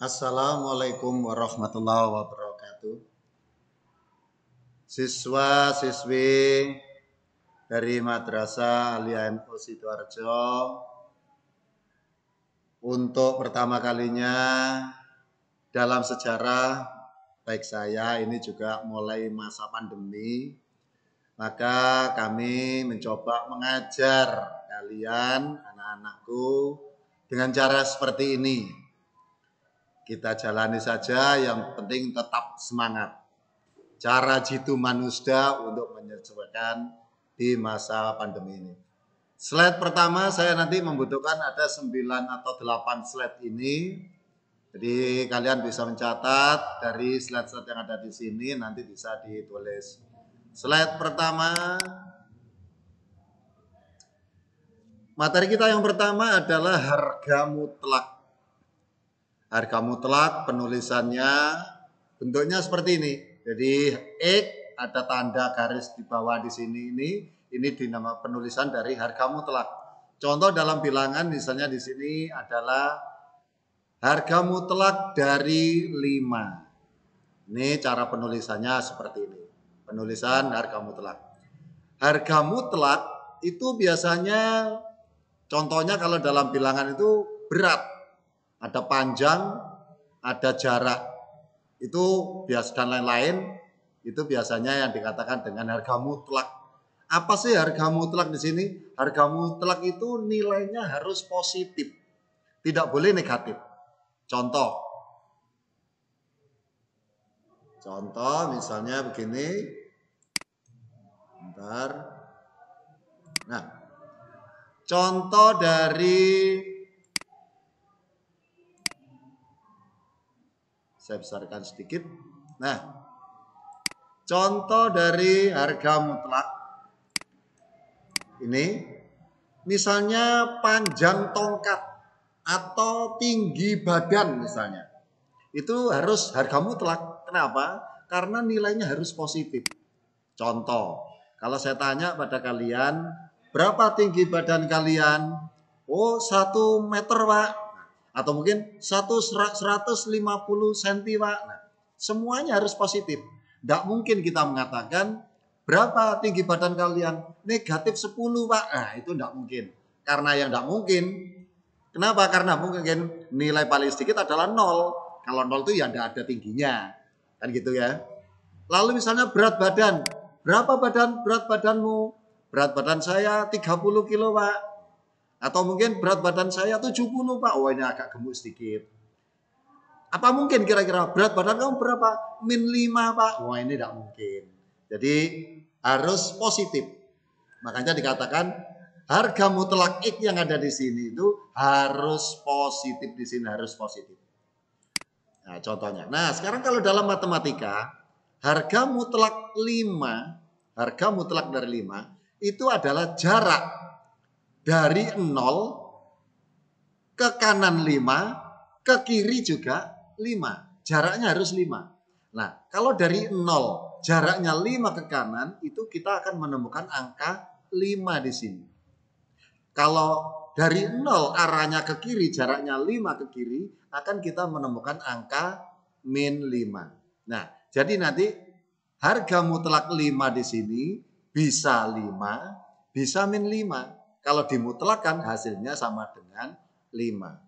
Assalamualaikum warahmatullahi wabarakatuh. Siswa-siswi dari Madrasah Alia MO Sidoarjo, untuk pertama kalinya dalam sejarah baik saya ini juga mulai masa pandemi, maka kami mencoba mengajar kalian, anak-anakku, dengan cara seperti ini. Kita jalani saja, yang penting tetap semangat. Cara jitu manusia untuk menyesuaikan di masa pandemi ini. Slide pertama saya nanti membutuhkan ada 9 atau 8 slide ini. Jadi kalian bisa mencatat dari slide-slide yang ada di sini, nanti bisa ditulis. Slide pertama, materi kita yang pertama adalah harga mutlak. Harga mutlak penulisannya bentuknya seperti ini. Jadi X ada tanda garis di bawah di sini ini dinama penulisan dari harga mutlak. Contoh dalam bilangan misalnya di sini adalah harga mutlak dari 5. Ini cara penulisannya seperti ini. Penulisan harga mutlak. Harga mutlak itu biasanya contohnya kalau dalam bilangan itu berat. Ada panjang, ada jarak, itu biasa dan lain-lain, itu biasanya yang dikatakan dengan harga mutlak. Apa sih harga mutlak di sini? Harga mutlak itu nilainya harus positif, tidak boleh negatif. Contoh misalnya begini, bentar. Nah, contoh dari saya besarkan sedikit. Nah, contoh dari harga mutlak ini, misalnya panjang tongkat atau tinggi badan misalnya, itu harus harga mutlak. Kenapa? Karena nilainya harus positif. Contoh, kalau saya tanya pada kalian, berapa tinggi badan kalian? Oh, 1 meter, Pak. Atau mungkin 150 cm, Pak. Nah, semuanya harus positif. Tidak mungkin kita mengatakan berapa tinggi badan kalian? Negatif 10, Pak. Nah, itu tidak mungkin. Karena yang tidak mungkin. Kenapa? Karena mungkin nilai paling sedikit adalah 0. Kalau 0 itu ya tidak ada tingginya. Kan gitu ya. Lalu misalnya berat badan. Berapa berat badanmu? Berat badan saya 30 kilo, Pak. Atau mungkin berat badan saya 70, Pak. Oh, ini agak gemuk sedikit. Apa mungkin kira-kira berat badan kamu berapa? -5, Pak. Wah, ini tidak mungkin. Jadi harus positif. Makanya dikatakan harga mutlak X yang ada di sini itu harus positif. Di sini harus positif. Nah, contohnya. Nah, sekarang kalau dalam matematika, harga mutlak 5, harga mutlak dari 5 itu adalah jarak dari 0 ke kanan 5, ke kiri juga 5. Jaraknya harus 5. Nah, kalau dari 0 jaraknya 5 ke kanan, itu kita akan menemukan angka 5 di sini. Kalau dari 0 arahnya ke kiri, jaraknya 5 ke kiri, akan kita menemukan angka -5. Nah, jadi nanti harga mutlak 5 di sini bisa 5, bisa -5. Kalau dimutlakan hasilnya sama dengan 5.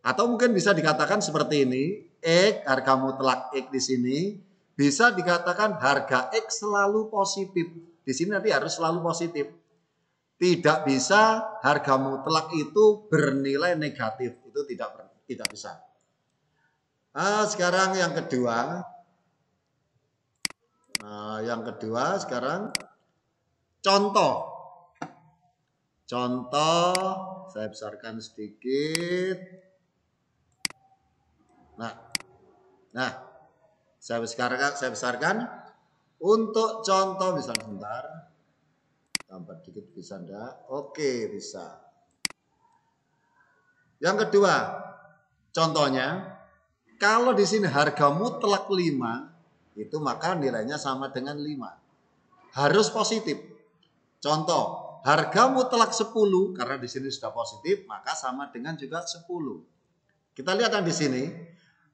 Atau mungkin bisa dikatakan seperti ini, X, harga mutlak X di sini, bisa dikatakan harga X selalu positif. Di sini nanti harus selalu positif. Tidak bisa harga mutlak itu bernilai negatif. Itu tidak bisa. Sekarang yang kedua. Sekarang contoh, saya besarkan sedikit. Nah, saya besarkan. Untuk contoh misalnya sebentar, tambah dikit bisa enggak? Oke, bisa. Yang kedua, contohnya, kalau di sini harga mutlak 5, itu maka nilainya sama dengan 5. Harus positif. Contoh, harga mutlak 10 karena di sini sudah positif, maka sama dengan juga 10. Kita lihat yang di sini,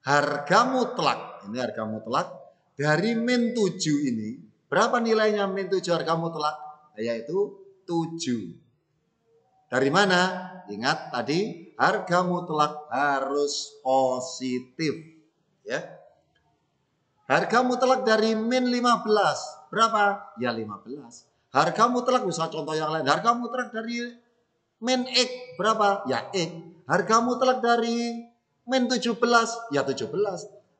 harga mutlak, ini harga mutlak dari min 7 ini, berapa nilainya min 7 harga mutlak? Yaitu 7. Dari mana? Ingat tadi harga mutlak harus positif, ya. Harga mutlak dari min 15. Berapa? Ya 15. Harga mutlak, bisa contoh yang lain. Harga mutlak dari min X. Berapa? Ya X. Harga mutlak dari min 17. Ya 17.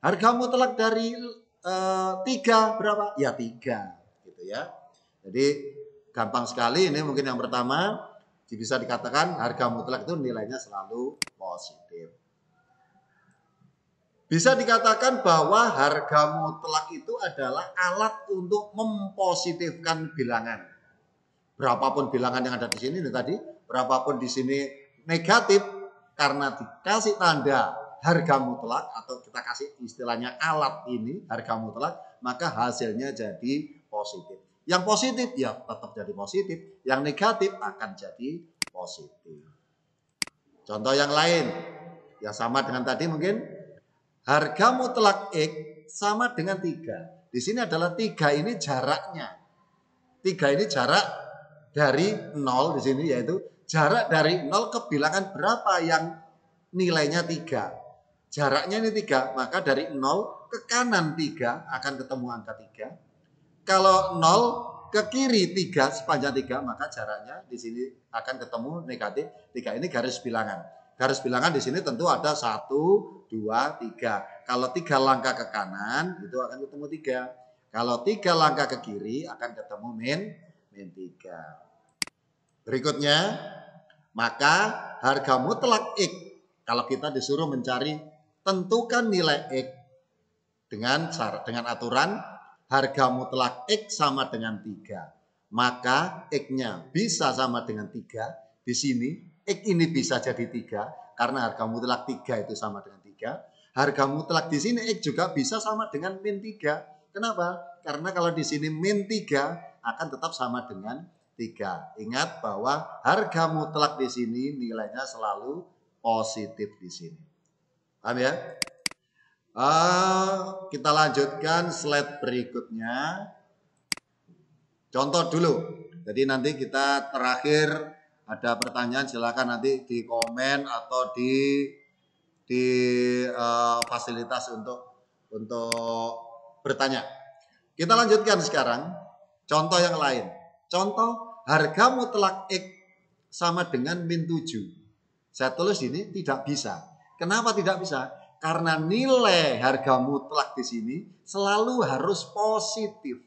Harga mutlak dari 3. Berapa? Ya 3. Gitu ya. Jadi gampang sekali. Ini mungkin yang pertama. Bisa dikatakan harga mutlak itu nilainya selalu positif. Bisa dikatakan bahwa harga mutlak itu adalah alat untuk mempositifkan bilangan. Berapapun bilangan yang ada di sini tadi, berapapun di sini negatif, karena dikasih tanda harga mutlak atau kita kasih istilahnya alat ini harga mutlak, maka hasilnya jadi positif. Yang positif ya tetap jadi positif, yang negatif akan jadi positif. Contoh yang lain, ya sama dengan tadi mungkin. Harga mutlak X sama dengan 3. Di sini adalah 3 ini jaraknya. 3 ini jarak dari 0 di sini, yaitu jarak dari 0 ke bilangan berapa yang nilainya 3. Jaraknya ini 3, maka dari 0 ke kanan 3 akan ketemu angka 3. Kalau 0 ke kiri 3 sepanjang 3, maka jaraknya di sini akan ketemu negatif 3. Ini garis bilangan. Garis bilangan di sini tentu ada 1, 2, 3. Kalau 3 langkah ke kanan itu akan ketemu 3. Kalau 3 langkah ke kiri akan ketemu min 3. Berikutnya, maka harga mutlak X, kalau kita disuruh mencari tentukan nilai X dengan aturan harga mutlak X sama dengan 3. Maka X-nya bisa sama dengan 3. Di sini X ini bisa jadi 3 karena harga mutlak 3 itu sama dengan 3. Harga mutlak di sini X juga bisa sama dengan min 3. Kenapa? Karena kalau di sini min 3 akan tetap sama dengan 3. Ingat bahwa harga mutlak di sini nilainya selalu positif di sini. Paham ya? Kita lanjutkan slide berikutnya. Contoh dulu. Jadi nanti kita terakhir ada pertanyaan silakan nanti di komen atau di fasilitas untuk bertanya. Kita lanjutkan sekarang contoh yang lain. Contoh harga mutlak X sama dengan min 7. Saya tulis ini tidak bisa. Kenapa tidak bisa? Karena nilai harga mutlak di sini selalu harus positif.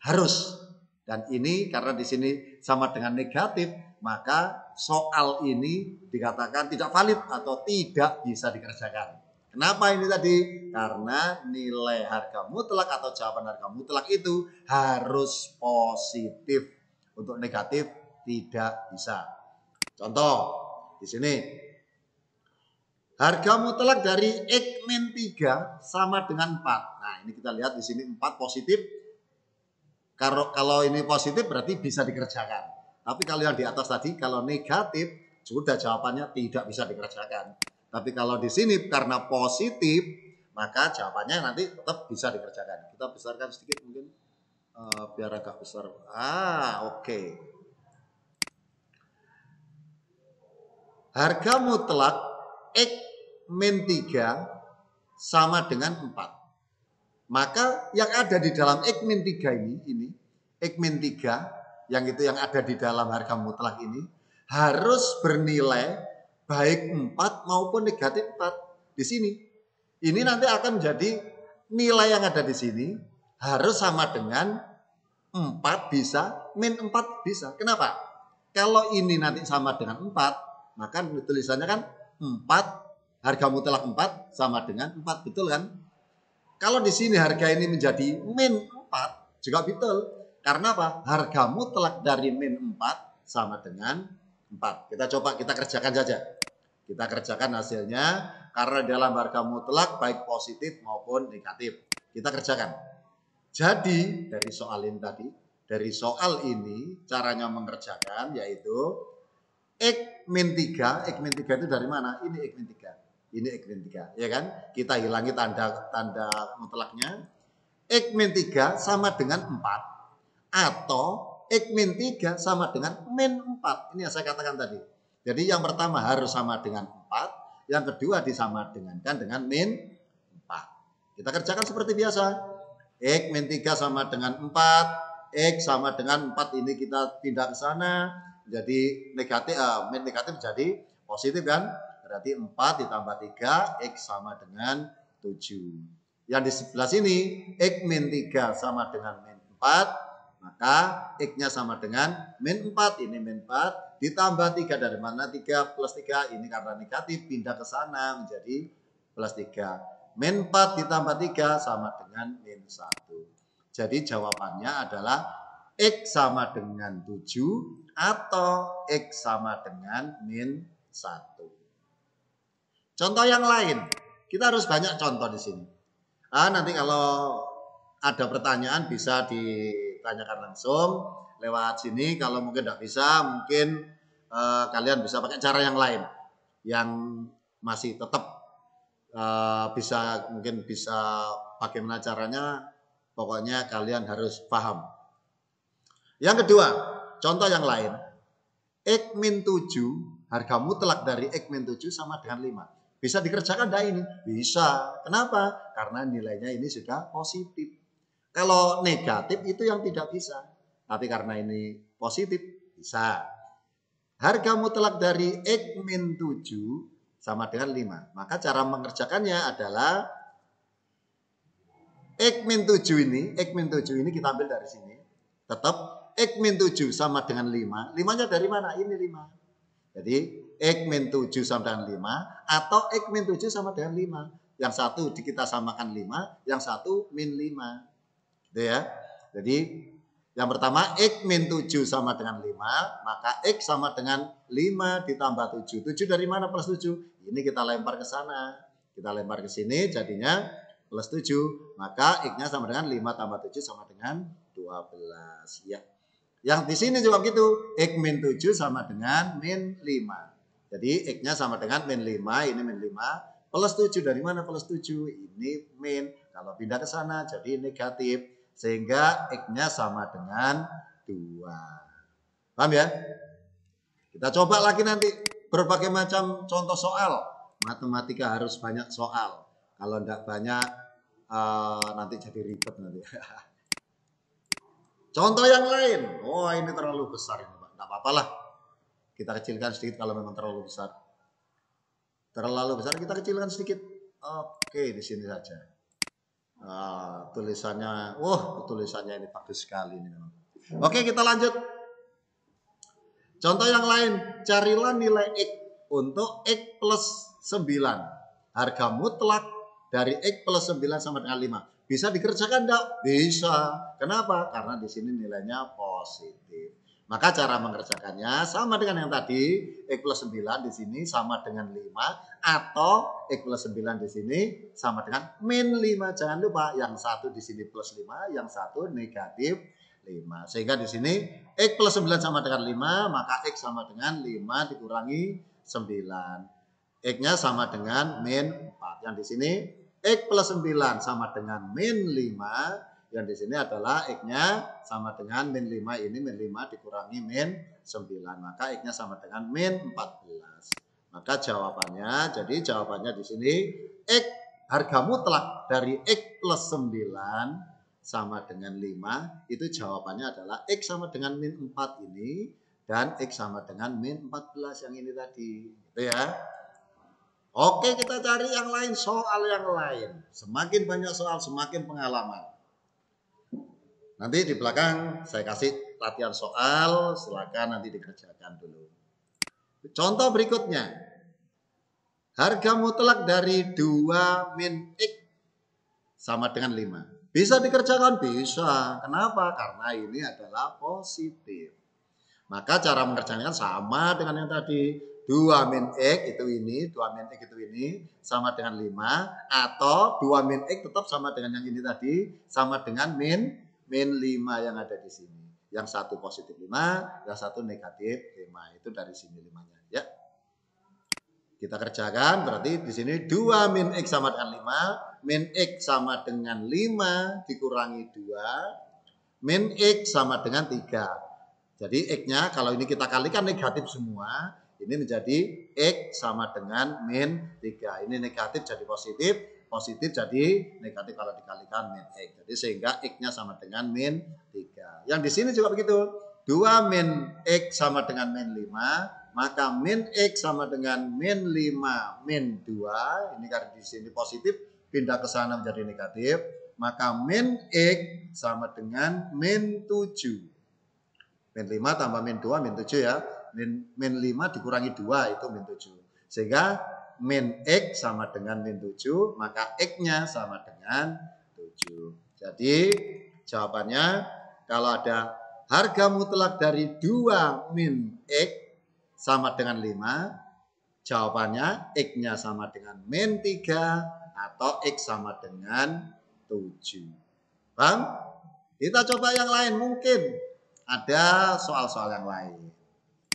Harus. Dan ini karena di sini sama dengan negatif, maka soal ini dikatakan tidak valid atau tidak bisa dikerjakan. Kenapa ini tadi? Karena nilai harga mutlak atau jawaban harga mutlak itu harus positif. Untuk negatif tidak bisa. Contoh di sini. Harga mutlak dari X min 3 sama dengan 4. Nah, ini kita lihat di sini 4 positif. Kalau ini positif berarti bisa dikerjakan. Tapi kalau yang di atas tadi, kalau negatif, sudah jawabannya tidak bisa dikerjakan. Tapi kalau di sini karena positif, maka jawabannya nanti tetap bisa dikerjakan. Kita besarkan sedikit mungkin, biar agak besar. Oke. Harga mutlak X min 3 sama dengan 4. Maka yang ada di dalam X min 3 ini X min 3 yang itu yang ada di dalam harga mutlak ini harus bernilai baik 4 maupun negatif 4 di sini. Ini nanti akan menjadi nilai yang ada di sini harus sama dengan 4 bisa, min 4 bisa. Kenapa? Kalau ini nanti sama dengan 4, maka tulisannya kan 4, harga mutlak 4 sama dengan 4, betul kan? Kalau di sini harga ini menjadi min 4 juga betul. Karena apa? Harga mutlak dari min 4 sama dengan 4. Kita coba kita kerjakan saja. Kita kerjakan hasilnya karena dalam harga mutlak baik positif maupun negatif. Kita kerjakan. Jadi dari soal ini tadi, dari soal ini caranya mengerjakan yaitu X min 3, X min 3 itu dari mana? Ini X min 3. Ini X min 3, ya kan? Kita hilangi tanda mutlaknya. X min 3 sama dengan 4 atau X min 3 sama dengan min 4. Ini yang saya katakan tadi. Jadi yang pertama harus sama dengan 4, yang kedua disamadengankan dengan min 4. Kita kerjakan seperti biasa. X min 3 sama dengan 4, X sama dengan 4 ini kita pindah ke sana. Jadi negatif, min negatif jadi positif kan? Berarti 4 ditambah 3, X sama dengan 7. Yang di sebelah sini, X min 3 sama dengan min 4, maka X-nya sama dengan min 4. Ini min 4, ditambah 3 dari mana? 3 plus 3, ini karena negatif, pindah ke sana menjadi plus 3. Min 4 ditambah 3 sama dengan min 1. Jadi jawabannya adalah X sama dengan 7 atau X sama dengan min 1. Contoh yang lain, kita harus banyak contoh di sini. Nanti kalau ada pertanyaan bisa ditanyakan langsung lewat sini. Kalau mungkin tidak bisa, mungkin kalian bisa pakai cara yang lain yang masih tetap mungkin bisa bagaimana caranya. Pokoknya kalian harus paham. Yang kedua, contoh yang lain. X min 7, harga mutlak dari X min 7 sama dengan 5. Bisa dikerjakan enggak ini? Bisa. Kenapa? Karena nilainya ini sudah positif. Kalau negatif itu yang tidak bisa. Tapi karena ini positif, bisa. Harga mutlak dari X min 7 sama dengan 5. Maka cara mengerjakannya adalah X min 7 ini kita ambil dari sini. Tetap X min 7 sama dengan 5. 5-nya dari mana? Ini 5. Jadi X min 7 sama dengan 5 atau X min 7 sama dengan 5. Yang satu kita samakan 5, yang satu min 5. Gitu ya. Jadi yang pertama X min 7 sama dengan 5, maka X sama dengan 5 ditambah 7. 7 dari mana plus 7? Ini kita lempar ke sana. Kita lempar ke sini jadinya plus 7. Maka X-nya sama dengan 5 tambah 7 sama dengan 12. Ya. Yang di sini juga begitu. X min 7 sama dengan min 5. Jadi X-nya sama dengan min 5. Ini min 5. Plus 7 dari mana plus 7? Ini min. Kalau pindah ke sana jadi negatif. Sehingga X-nya sama dengan 2. Paham ya? Kita coba lagi nanti berbagai macam contoh soal. Matematika harus banyak soal. Kalau tidak banyak nanti jadi ribet nanti. Contoh yang lain. Oh ini terlalu besar ini Pak. Tidak apa-apa lah. Kita kecilkan sedikit kalau memang terlalu besar. Terlalu besar kita kecilkan sedikit. Oke di sini saja. Tulisannya, tulisannya ini bagus sekali ini memang. Oke kita lanjut. Contoh yang lain. Carilah nilai X untuk X plus 9. Harga mutlak dari X plus 9 sama dengan 5. Bisa dikerjakan enggak? Bisa. Kenapa? Karena di sini nilainya positif. Maka cara mengerjakannya sama dengan yang tadi. X plus 9 di sini sama dengan 5. Atau X plus 9 di sini sama dengan min 5. Jangan lupa yang satu di sini plus 5. Yang satu negatif 5. Sehingga di sini X plus 9 sama dengan 5. Maka X sama dengan 5 dikurangi 9. X-nya sama dengan min 4. Yang di sini X plus 9 sama dengan min 5. Yang di sini adalah X-nya sama dengan min 5. Ini min 5 dikurangi min 9. Maka X-nya sama dengan min 14. Maka jawabannya, jadi jawabannya di sini X harga mutlak dari X plus 9 sama dengan 5. Itu jawabannya adalah X sama dengan min 4 ini. Dan X sama dengan min 14 yang ini tadi. Gitu ya. Oke kita cari yang lain, soal yang lain. Semakin banyak soal, semakin pengalaman. Nanti di belakang saya kasih latihan soal, silakan nanti dikerjakan dulu. Contoh berikutnya. Harga mutlak dari 2 min X sama dengan 5. Bisa dikerjakan? Bisa. Kenapa? Karena ini adalah positif. Maka cara mengerjakannya sama dengan yang tadi. 2 min X itu ini, 2 min X itu ini sama dengan 5. Atau 2 min X tetap sama dengan yang ini tadi, sama dengan min 5 yang ada di sini. Yang satu positif 5, yang satu negatif 5. Itu dari sini 5-nya ya. Kita kerjakan berarti di sini 2 min X sama dengan 5, min X sama dengan 5 dikurangi 2, min X sama dengan 3. Jadi X-nya kalau ini kita kalikan negatif semua, ini menjadi X sama dengan min 3. Ini negatif jadi positif, positif jadi negatif kalau dikalikan min X. Jadi sehingga X-nya sama dengan min 3. Yang di sini juga begitu. 2 min X sama dengan min 5, maka min X sama dengan min 5 min 2. Ini karena di sini positif, pindah ke sana menjadi negatif. Maka min X sama dengan min 7. Min 5 tambah min 2, min 7 ya. Min 5 dikurangi 2 itu min 7. Sehingga min X sama dengan min 7, maka X-nya sama dengan 7. Jadi jawabannya kalau ada harga mutlak dari 2 min X sama dengan 5, jawabannya X-nya sama dengan min 3 atau X sama dengan 7. Paham? Kita coba yang lain mungkin. Ada soal-soal yang lain.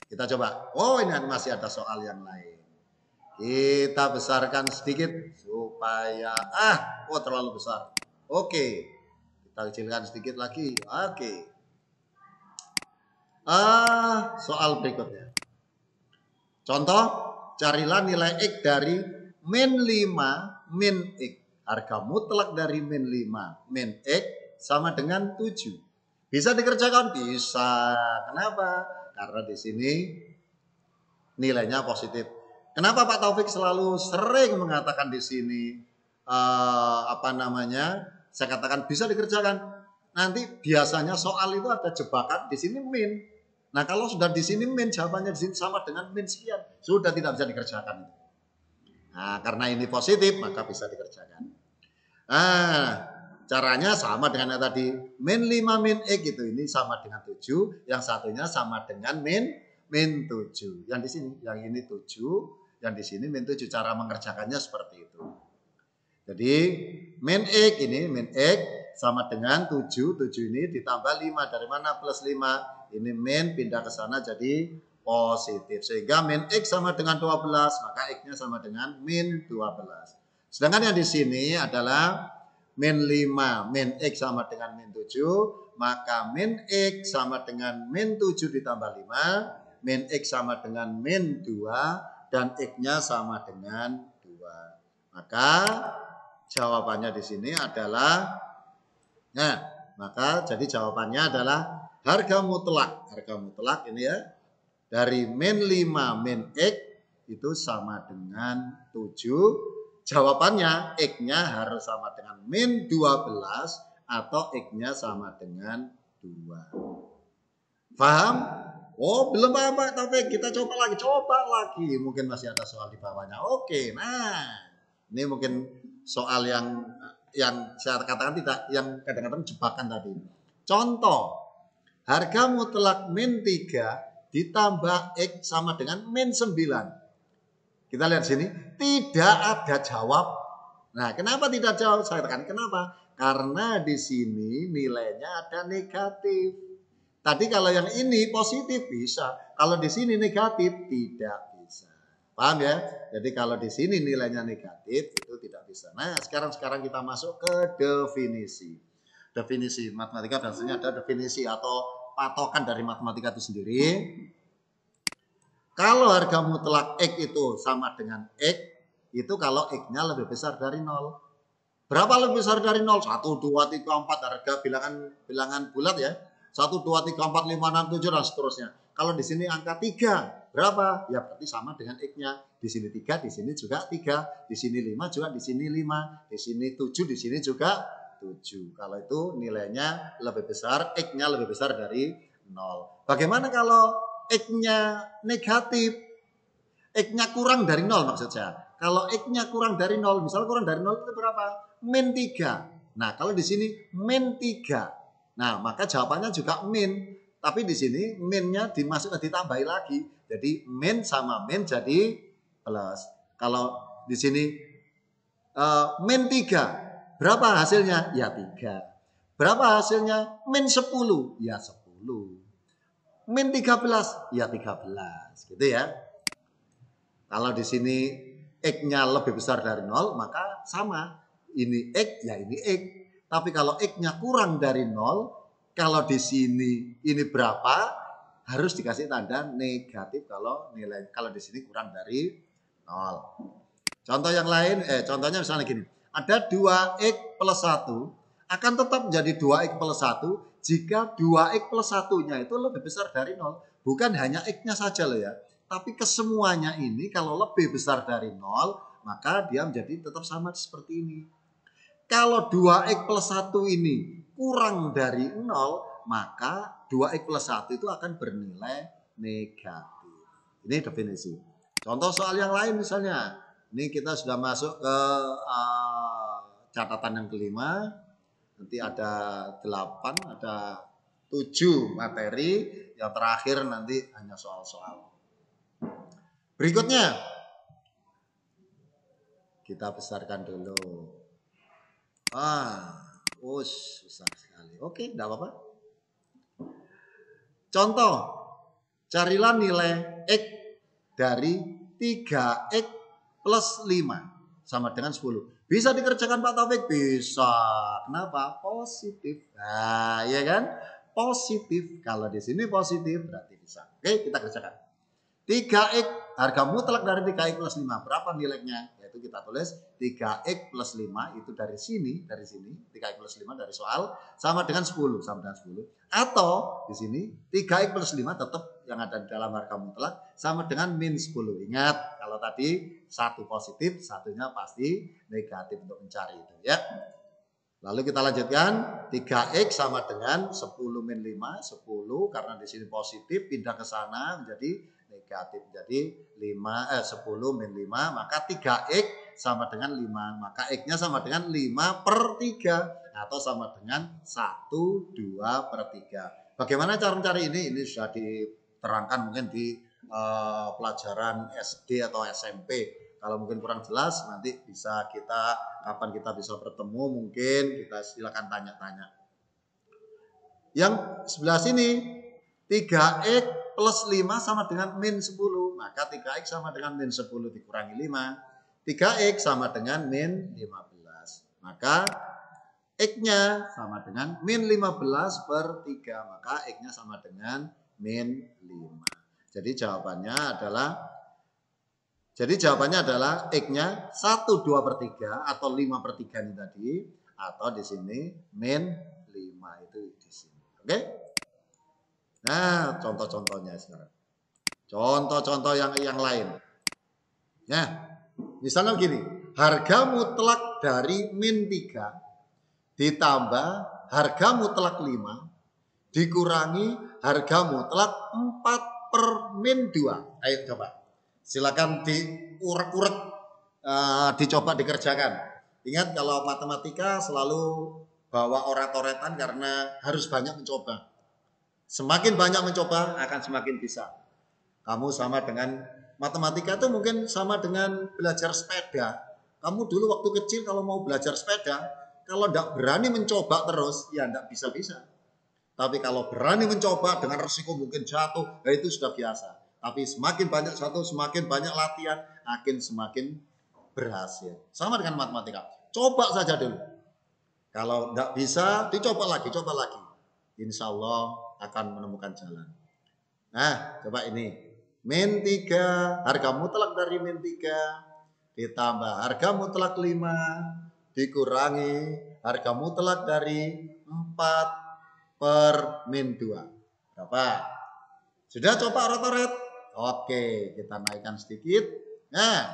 Kita coba. Oh, ini masih ada soal yang lain. Kita besarkan sedikit supaya terlalu besar. Oke. Kita kecilkan sedikit lagi. Oke. Soal berikutnya. Contoh, carilah nilai X dari min 5 min X. Harga mutlak dari min 5 min X sama dengan 7. Bisa dikerjakan? Bisa. Kenapa? Karena di sini nilainya positif. Kenapa Pak Taufik selalu sering mengatakan di sini saya katakan bisa dikerjakan. Nanti biasanya soal itu ada jebakan di sini min. Nah, kalau sudah di sini min, jawabannya di sini sama dengan min sekian. Sudah tidak bisa dikerjakan. Nah, karena ini positif maka bisa dikerjakan. Nah, caranya sama dengan yang tadi. Min 5 min X gitu. Ini sama dengan 7. Yang satunya sama dengan min 7. Yang di sini. Yang ini 7. Yang di sini min 7. Cara mengerjakannya seperti itu. Jadi min X ini. Min X sama dengan 7. 7 ini ditambah 5. Dari mana plus 5? Ini min pindah ke sana jadi positif. Sehingga min X sama dengan 12. Maka X-nya sama dengan min 12. Sedangkan yang di sini adalah min 5 min X sama dengan min 7, maka min X sama dengan min 7 ditambah 5, min X sama dengan min 2, dan X-nya sama dengan 2. Maka jawabannya di sini adalah, maka jadi jawabannya adalah harga mutlak. Harga mutlak ini ya, dari min 5 min X itu sama dengan 7. Jawabannya X-nya harus sama dengan min 12 atau X-nya sama dengan 2. Paham? Oh, belum paham Pak Taufik. Kita coba lagi. Mungkin masih ada soal di bawahnya. Oke, nah. Ini mungkin soal yang saya katakan tidak, yang kadang-kadang jebakan tadi. Contoh, harga mutlak min 3 ditambah X sama dengan min 9. Kita lihat sini, tidak ada jawab. Nah, kenapa tidak jawab? Saya katakan kenapa? Karena di sini nilainya ada negatif. Tadi kalau yang ini positif bisa, kalau di sini negatif tidak bisa. Paham ya? Jadi kalau di sini nilainya negatif itu tidak bisa. Nah, sekarang kita masuk ke definisi. Definisi matematika biasanya ada definisi atau patokan dari matematika itu sendiri. Kalau harga mutlak X itu sama dengan X, itu kalau X-nya lebih besar dari 0. Berapa lebih besar dari 0? 1, 2, 3, 4 harga bilangan bulat ya. 1, 2, 3, 4, 5, 6, 7 dan seterusnya. Kalau di sini angka 3, berapa? Ya berarti sama dengan X-nya. Di sini 3, di sini juga 3. Di sini 5 juga, di sini 5. Di sini 7, di sini juga 7. Kalau itu nilainya lebih besar, X-nya lebih besar dari 0. Bagaimana kalau X-nya negatif, X-nya kurang dari 0 maksud saya. Kalau X-nya kurang dari 0, misalnya kurang dari 0 itu berapa? Min 3. Nah, kalau di sini min 3. Nah, maka jawabannya juga min. Tapi di sini minnya ditambahi lagi. Jadi min sama min jadi plus. Kalau di sini min 3. Berapa hasilnya? Ya 3. Berapa hasilnya? Min 10. Ya 10. Min 13, ya 13. Gitu ya. Kalau di sini X-nya lebih besar dari 0, maka sama. Ini X, ya ini X. Tapi kalau X-nya kurang dari 0, kalau di sini ini berapa, harus dikasih tanda negatif kalau di sini kurang dari 0. Contoh yang lain, contohnya misalnya gini. Ada 2X plus 1 akan tetap menjadi 2X plus 1 jika 2X plus 1-nya itu lebih besar dari 0. Bukan hanya X-nya saja loh ya. Tapi kesemuanya ini kalau lebih besar dari 0, maka dia menjadi tetap sama seperti ini. Kalau 2X plus 1 ini kurang dari 0, maka 2X plus 1 itu akan bernilai negatif. Ini definisi. Contoh soal yang lain misalnya. Ini kita sudah masuk ke catatan yang kelima. Nanti ada 8, ada 7 materi. Yang terakhir nanti hanya soal-soal. Berikutnya. Kita besarkan dulu. Besar sekali. Oke, tidak apa-apa. Contoh. Carilah nilai X dari 3X plus 5 sama dengan 10. Bisa dikerjakan Pak Taufik? Bisa. Kenapa? Positif. Nah, iya kan? Positif. Kalau di sini positif berarti bisa. Oke, kita kerjakan. 3X, harga mutlak dari 3X plus 5. Berapa nilainya? Yaitu kita tulis 3X plus 5 itu dari sini. 3X plus 5 dari soal. Sama dengan 10. Atau di sini 3X plus 5 tetap yang ada di dalam harga mutlak sama dengan min 10. Ingat, kalau tadi satu positif, satunya pasti negatif untuk mencari itu ya. Lalu kita lanjutkan 3X sama dengan 10 min 5, 10 karena di sini positif pindah ke sana menjadi negatif, jadi 10 min 5, maka 3X sama dengan 5, maka X-nya sama dengan 5 per 3 atau sama dengan 1, 2 per 3. Bagaimana cara mencari ini? Ini sudah diterangkan mungkin di pelajaran SD atau SMP. Kalau mungkin kurang jelas nanti bisa kapan kita bisa bertemu mungkin kita silakan tanya-tanya. Yang sebelah sini 3X plus 5 sama dengan min 10. Maka 3X sama dengan min 10 dikurangi 5. 3X sama dengan min 15. Maka X-nya sama dengan min 15 per 3. Maka X-nya sama dengan min 5. Jadi jawabannya adalah X-nya 1, 2 per 3 atau 5 per 3 ini tadi. Atau di sini min 5 itu di sini. Oke? Nah, contoh-contohnya sekarang. Contoh-contoh yang lain. Nah, misalnya begini. Harga mutlak dari min 3 ditambah harga mutlak 5 dikurangi harga mutlak 4 per min 2. Ayo coba. Silakan diurek-urek, dicoba dikerjakan. Ingat kalau matematika selalu bawa oret-oretan karena harus banyak mencoba. Semakin banyak mencoba akan semakin bisa. Kamu sama dengan matematika itu mungkin sama dengan belajar sepeda. Kamu dulu waktu kecil kalau mau belajar sepeda, kalau tidak berani mencoba terus, ya tidak bisa-bisa. Tapi kalau berani mencoba dengan resiko mungkin jatuh, ya itu sudah biasa. Tapi semakin banyak jatuh, semakin banyak latihan, akan semakin berhasil. Sama dengan matematika. Coba saja dulu. Kalau tidak bisa, dicoba lagi, Insya Allah akan menemukan jalan. Nah, coba ini. Min 3, harga mutlak dari min 3 ditambah harga mutlak 5 dikurangi harga mutlak dari 4 per min 2. Berapa? Sudah coba oret-oret? Oke, kita naikkan sedikit. Nah,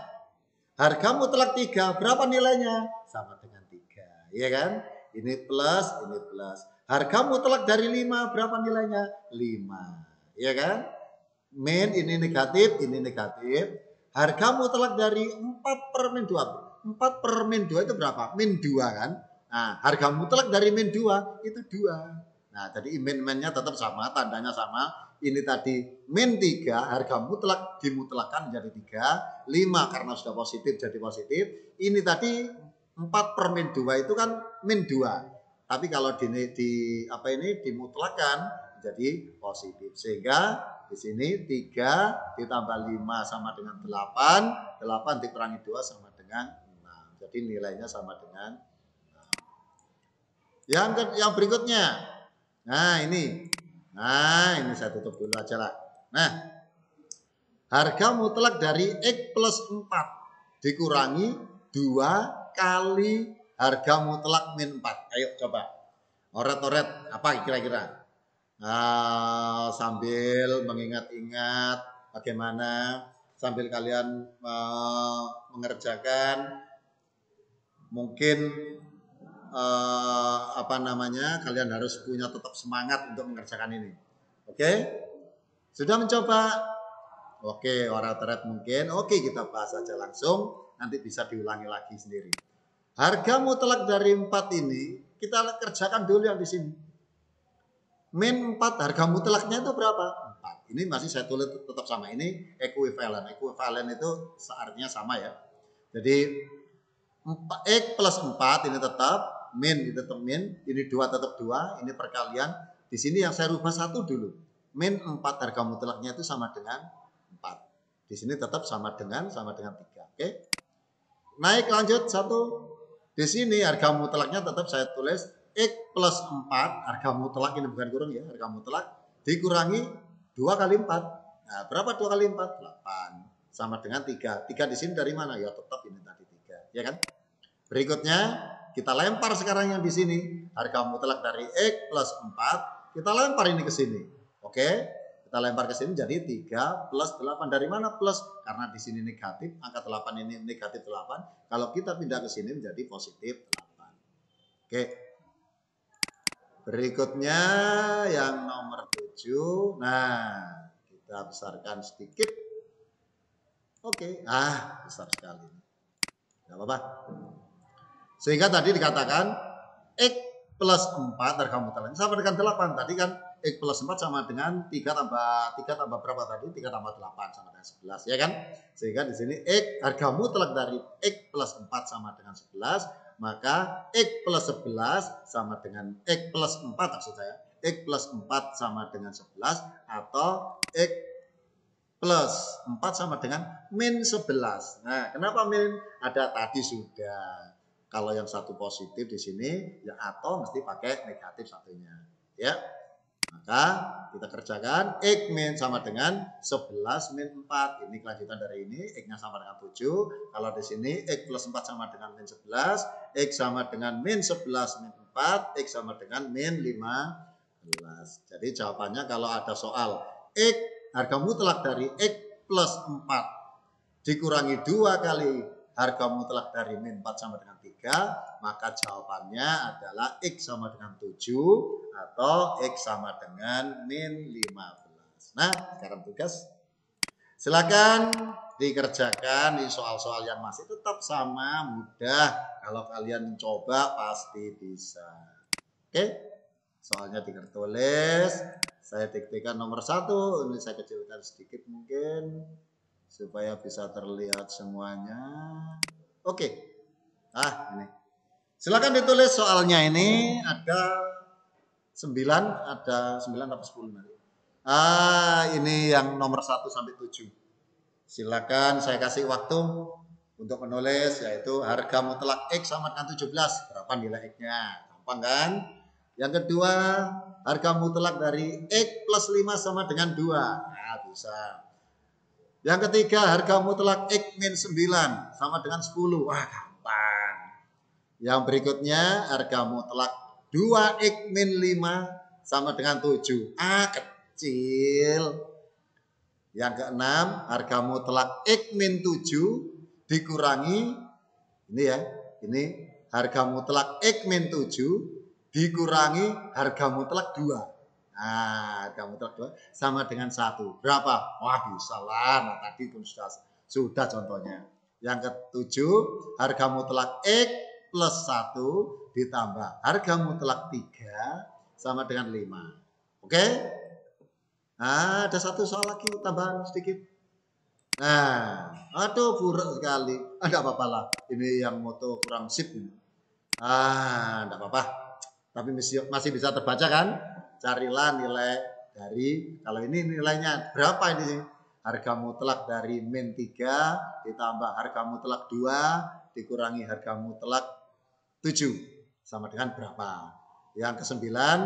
harga mutlak 3 berapa nilainya? Sama dengan 3. Iya kan? Ini plus, ini plus. Harga mutlak dari 5 berapa nilainya? 5. Iya kan? Min ini negatif, ini negatif. Harga mutlak dari 4 per min 2. 4 per min 2 itu berapa? Min 2 kan? Nah, harga mutlak dari min 2 itu 2. Nah, jadi min-minnya tetap sama, tandanya sama. Ini tadi min 3, harga mutlak dimutlakkan menjadi 3. 5 karena sudah positif jadi positif. Ini tadi 4 per min 2 itu kan min 2. Tapi kalau dimutlakkan jadi positif. Sehingga di sini 3 ditambah 5 sama dengan 8, 8 dikurangi 2 sama dengan 6. Jadi nilainya sama dengan 6. Yang berikutnya. Nah, ini saya tutup dulu aja lah. Nah, harga mutlak dari X plus 4 dikurangi 2 kali harga mutlak min 4. Ayo coba. Oret-oret apa kira-kira? Sambil mengingat-ingat bagaimana, sambil kalian mengerjakan, mungkin kalian harus punya tetap semangat untuk mengerjakan ini. Oke? Sudah mencoba? Oke, oret-oret mungkin. Oke, kita bahas saja langsung. Nanti bisa diulangi lagi sendiri. Harga mutlak dari 4 ini kita kerjakan dulu yang di sini. Min 4 harga mutlaknya itu berapa? 4. Ini masih saya tulis tetap sama. Ini ekuivalen. Ekuivalen itu artinya sama ya. Jadi X plus 4 ini tetap, min itu tetap min, ini 2 tetap 2, ini perkalian. Di sini yang saya rubah 1 dulu. Min 4 harga mutlaknya itu sama dengan 4. Di sini tetap sama dengan 3. Oke. Naik lanjut 1. Di sini harga mutlaknya tetap saya tulis X plus 4, harga mutlak ini bukan kurang ya, harga mutlak dikurangi 2 kali 4. Nah, berapa 2 kali 4? 8. Sama dengan 3. 3 di sini dari mana? Ya tetap ini tadi 3, ya kan? Berikutnya kita lempar sekarang yang di sini. Harga mutlak dari X plus 4, kita lempar ini ke sini. Oke? Kita lempar ke sini jadi 3 plus 8. Dari mana plus? Karena di sini negatif, angka 8 ini negatif 8. Kalau kita pindah ke sini menjadi positif 8. Oke. Berikutnya yang nomor 7. Nah, kita besarkan sedikit. Oke. Besar sekali. Gak apa-apa. Sehingga tadi dikatakan X plus 4 harga mutlaknya sama dengan 8. Tadi kan X plus 4 sama dengan 3 tambah berapa tadi? 3 tambah 8 sama dengan 11, ya kan? Sehingga di sini X harga mutlak dari X plus 4 sama dengan 11, maka X plus 11 sama dengan X plus 4 maksud saya. X plus 4 sama dengan 11 atau X plus 4 sama dengan min 11. Nah, kenapa min? Ada tadi sudah. Kalau yang satu positif di sini, ya atau mesti pakai negatif satunya. Ya. Maka kita kerjakan X min sama dengan 11 min 4. Ini kelanjutan dari ini. X-nya sama dengan 7. Kalau di sini X plus 4 sama dengan min 11. X sama dengan min 11 min 4. X sama dengan min 15. Jadi jawabannya kalau ada soal X harga mutlak dari X plus 4 dikurangi 2 kali harga mutlak dari min 4 sama dengan 3, maka jawabannya adalah X sama dengan 7 atau X sama dengan min 15. Nah, sekarang tugas. Silakan dikerjakan di soal-soal yang masih tetap sama, mudah. Kalau kalian mencoba pasti bisa. Oke, soalnya ditulis. Saya diktikan nomor 1. Ini saya kecilkan sedikit mungkin supaya bisa terlihat semuanya. Oke. Ini. Silakan ditulis soalnya ini ada 9 atau 10 nanti. Ini yang nomor 1 sampai 7. Silakan saya kasih waktu untuk menulis, yaitu harga mutlak X sama dengan 17. Berapa nilai X-nya? Gampang kan? Yang kedua, harga mutlak dari X plus 5 sama dengan 2. Nah, bisa. Yang ketiga, harga mutlak X min 9 sama dengan 10. Wah, gampang. Yang berikutnya, harga mutlak 2X min 5 sama dengan 7. Kecil. Yang keenam, harga mutlak X min 7 dikurangi, ini ya, ini harga mutlak X min 7 dikurangi harga mutlak 2. Nah, harga mutlak 2 sama dengan 1. Berapa? Wah, bisa lah. Nah, tadi pun sudah contohnya. Yang ketujuh, harga mutlak X plus 1 ditambah harga mutlak 3 sama dengan 5. Oke? Nah, ada satu soal lagi tambahan sedikit. Nah, aduh buruk sekali. Enggak apa-apa lah. Ini yang moto kurang sip. Enggak apa-apa. Tapi masih bisa terbaca kan? Carilah nilai dari, kalau ini nilainya berapa ini? Harga mutlak dari min 3 ditambah harga mutlak 2 dikurangi harga mutlak 7 sama dengan berapa? Yang kesembilan,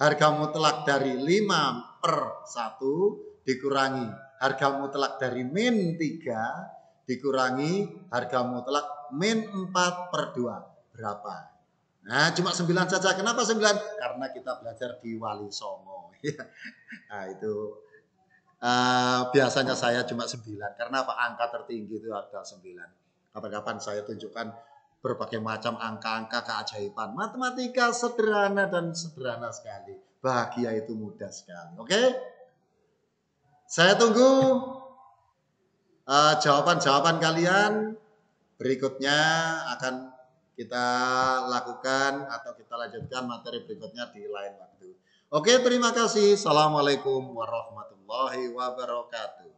harga mutlak dari 5/1 dikurangi harga mutlak dari min 3 dikurangi harga mutlak min 4/2 berapa? Nah, cuma 9 saja. Kenapa 9? Karena kita belajar di Wali Songo. Nah, itu biasanya saya cuma 9. Karena apa? Angka tertinggi itu ada 9. Kapan-kapan saya tunjukkan berbagai macam angka-angka keajaiban. Matematika sederhana dan sederhana sekali. Bahagia itu mudah sekali. Oke? Saya tunggu jawaban-jawaban kalian. Berikutnya akan kita lakukan atau kita lanjutkan materi berikutnya di lain waktu. Oke, terima kasih. Assalamualaikum warahmatullahi wabarakatuh.